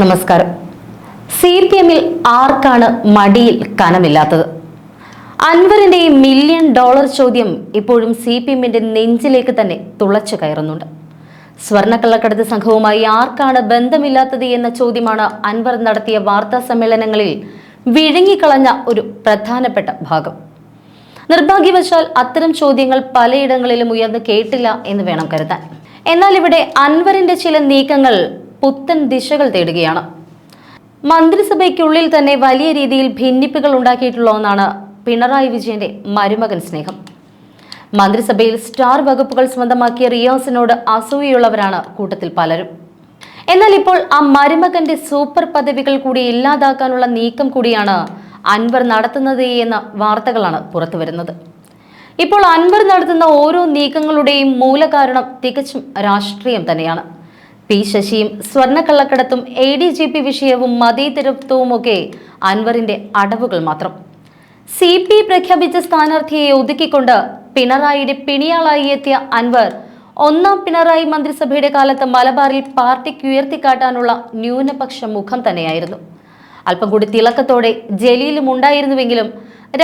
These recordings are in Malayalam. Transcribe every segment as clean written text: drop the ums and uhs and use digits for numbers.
നമസ്കാരം. CPM ആർക്കാണ് മടിയിൽ കനമില്ലാത്തത്? അൻവറിന്റെ $1,000,000 ചോദ്യം ഇപ്പോഴും CPMന്റെ നെഞ്ചിലേക്ക് തന്നെ തുളച്ചു കയറുന്നുണ്ട്. സ്വർണ്ണക്കള്ളക്കടത്ത് സംഘവുമായി ആർക്കാണ് ബന്ധമില്ലാത്തത് എന്ന ചോദ്യമാണ് അൻവർ നടത്തിയ വാർത്താ സമ്മേളനങ്ങളിൽ വിഴുങ്ങിക്കളഞ്ഞ ഒരു പ്രധാനപ്പെട്ട ഭാഗം. നിർഭാഗ്യവശാൽ അത്തരം ചോദ്യങ്ങൾ പലയിടങ്ങളിലും ഉയർന്നു കേട്ടില്ല എന്ന് വേണം കരുതാൻ. എന്നാൽ ഇവിടെ അൻവറിന്റെ ചില നീക്കങ്ങൾ പുത്തൻ ദിശകൾ തേടുകയാണ്. മന്ത്രിസഭയ്ക്കുള്ളിൽ തന്നെ വലിയ രീതിയിൽ ഭിന്നിപ്പുകൾ ഉണ്ടാക്കിയിട്ടുള്ള ഒന്നാണ് പിണറായി വിജയന്റെ മരുമകൻ സ്നേഹം. മന്ത്രിസഭയിൽ സ്റ്റാർ വകുപ്പുകൾ സ്വന്തമാക്കിയ റിയാസിനോട് അസൂയുള്ളവരാണ് കൂട്ടത്തിൽ പലരും. എന്നാൽ ഇപ്പോൾ ആ മരുമകന്റെ സൂപ്പർ പദവികൾ കൂടി ഇല്ലാതാക്കാനുള്ള നീക്കം കൂടിയാണ് അൻവർ നടത്തുന്നത് എന്ന വാർത്തകളാണ് പുറത്തുവരുന്നത്. ഇപ്പോൾ അൻവർ നടത്തുന്ന ഓരോ നീക്കങ്ങളുടെയും മൂലകാരണം തികച്ചും രാഷ്ട്രീയം തന്നെയാണ്. പി ശശിയും സ്വർണ്ണക്കള്ളക്കടത്തും ADGP വിഷയവും മതേതരത്വവുമൊക്കെ അൻവറിന്റെ അടവുകൾ മാത്രം. CP പ്രഖ്യാപിച്ച സ്ഥാനാർത്ഥിയെ ഒതുക്കിക്കൊണ്ട് പിണറായിയുടെ പിണിയാളായി എത്തിയ അൻവർ ഒന്നാം പിണറായി മന്ത്രിസഭയുടെ കാലത്ത് മലബാറിൽ പാർട്ടിക്ക് ഉയർത്തിക്കാട്ടാനുള്ള ന്യൂനപക്ഷ മുഖം തന്നെയായിരുന്നു. അല്പം കൂടി തിളക്കത്തോടെ ജലീലും ഉണ്ടായിരുന്നുവെങ്കിലും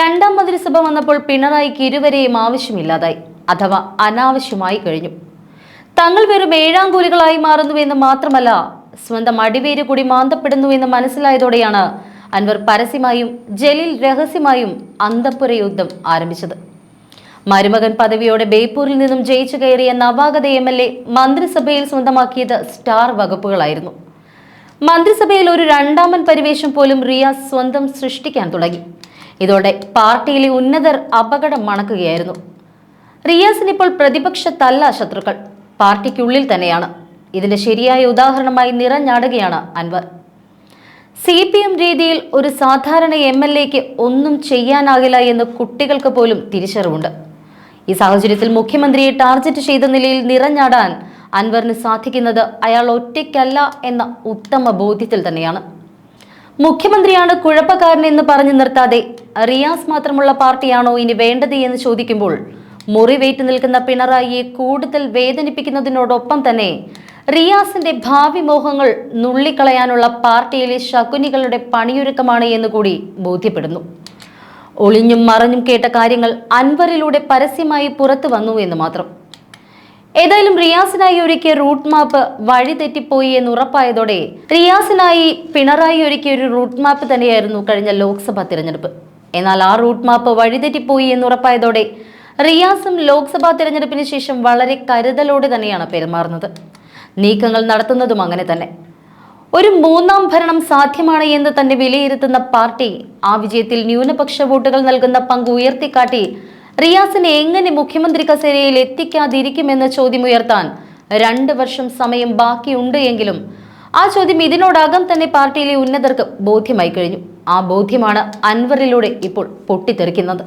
രണ്ടാം മന്ത്രിസഭ വന്നപ്പോൾ പിണറായിക്ക് ഇരുവരെയും ആവശ്യമില്ലാതായി, അഥവാ അനാവശ്യമായി കഴിഞ്ഞു. തങ്ങൾ വെറും ഏഴാംകൂലികളായി മാറുന്നുവെന്ന് മാത്രമല്ല, സ്വന്തം അടിവേര് കൂടി മാന്തപ്പെടുന്നുവെന്ന് മനസ്സിലായതോടെയാണ് അൻവർ പരസ്യമായും ജലീൽ രഹസ്യമായും അന്തഃപുര യുദ്ധം ആരംഭിച്ചത്. മരുമകൻ പദവിയോടെ ബേപ്പൂരിൽ നിന്നും ജയിച്ചു കയറിയ നവാഗത MLA മന്ത്രിസഭയിൽ സ്വന്തമാക്കിയത് സ്റ്റാർ വകുപ്പുകളായിരുന്നു. മന്ത്രിസഭയിൽ ഒരു രണ്ടാമൻ പരിവേഷം പോലും റിയാസ് സ്വന്തം സൃഷ്ടിക്കാൻ തുടങ്ങി. ഇതോടെ പാർട്ടിയിലെ ഉന്നതർ അപകടം മണക്കുകയായിരുന്നു. റിയാസിനിപ്പോൾ പ്രതിപക്ഷത്തല്ല ശത്രുക്കൾ, പാർട്ടിക്കുള്ളിൽ തന്നെയാണ്. ഇതിന്റെ ശരിയായ ഉദാഹരണമായി നിറഞ്ഞാടുകയാണ് അൻവർ. CPM രീതിയിൽ ഒരു സാധാരണ MLAക്ക് ഒന്നും ചെയ്യാനാകില്ല എന്ന് കുട്ടികൾക്ക് പോലും തിരിച്ചറിവുണ്ട്. ഈ സാഹചര്യത്തിൽ മുഖ്യമന്ത്രിയെ ടാർഗറ്റ് ചെയ്ത നിലയിൽ നിറഞ്ഞാടാൻ അൻവറിന് സാധിക്കുന്നത് അയാൾ ഒറ്റയ്ക്കല്ല എന്ന ഉത്തമ ബോധ്യത്തിൽ തന്നെയാണ്. മുഖ്യമന്ത്രിയാണ് കുഴപ്പക്കാരൻ എന്ന് പറഞ്ഞു നിർത്താതെ റിയാസ് മാത്രമുള്ള പാർട്ടിയാണോ ഇനി വേണ്ടത് എന്ന് ചോദിക്കുമ്പോൾ മുറിവേറ്റ് നിൽക്കുന്ന പിണറായിയെ കൂടുതൽ വേദനിപ്പിക്കുന്നതിനോടൊപ്പം തന്നെ റിയാസിന്റെ ഭാവി മോഹങ്ങൾ നുള്ളിക്കളയാനുള്ള പാർട്ടിയിലെ ശകുനികളുടെ പണിയൊരുക്കമാണ് എന്ന് കൂടി ബോധ്യപ്പെടുന്നു. ഒളിഞ്ഞും മറഞ്ഞും കേട്ട കാര്യങ്ങൾ അൻവറിലൂടെ പരസ്യമായി പുറത്തു വന്നു എന്ന് മാത്രം. ഏതായാലും റിയാസിനായി ഒരുക്കിയ റൂട്ട് മാപ്പ് വഴിതെറ്റിപ്പോയി എന്ന് ഉറപ്പായതോടെ റിയാസിനായി പിണറായി ഒരുക്കിയ ഒരു റൂട്ട് മാപ്പ് തന്നെയായിരുന്നു കഴിഞ്ഞ ലോക്സഭാ തിരഞ്ഞെടുപ്പ്. എന്നാൽ ആ റൂട്ട് മാപ്പ് വഴിതെറ്റിപ്പോയി എന്ന് ഉറപ്പായതോടെ റിയാസും ലോക്സഭാ തിരഞ്ഞെടുപ്പിന് ശേഷം വളരെ കരുതലോടെ തന്നെയാണ് പെരുമാറുന്നത്. നീക്കങ്ങൾ നടത്തുന്നതും അങ്ങനെ തന്നെ. ഒരു മൂന്നാം ഭരണം സാധ്യമാണ് എന്ന് തന്നെ വിലയിരുത്തുന്ന പാർട്ടി ആ വിജയത്തിൽ ന്യൂനപക്ഷ വോട്ടുകൾ നൽകുന്ന പങ്ക് ഉയർത്തിക്കാട്ടി റിയാസിനെ എങ്ങനെ മുഖ്യമന്ത്രി കസേരയിൽ എത്തിക്കാതിരിക്കുമെന്ന ചോദ്യമുയർത്താൻ 2 വർഷം സമയം ബാക്കിയുണ്ട് എങ്കിലും ആ ചോദ്യം ഇതിനോടകം തന്നെ പാർട്ടിയിലെ ഉന്നതർക്ക് ബോധ്യമായി കഴിഞ്ഞു. ആ ബോധ്യമാണ് അൻവറിലൂടെ ഇപ്പോൾ പൊട്ടിത്തെറിക്കുന്നത്.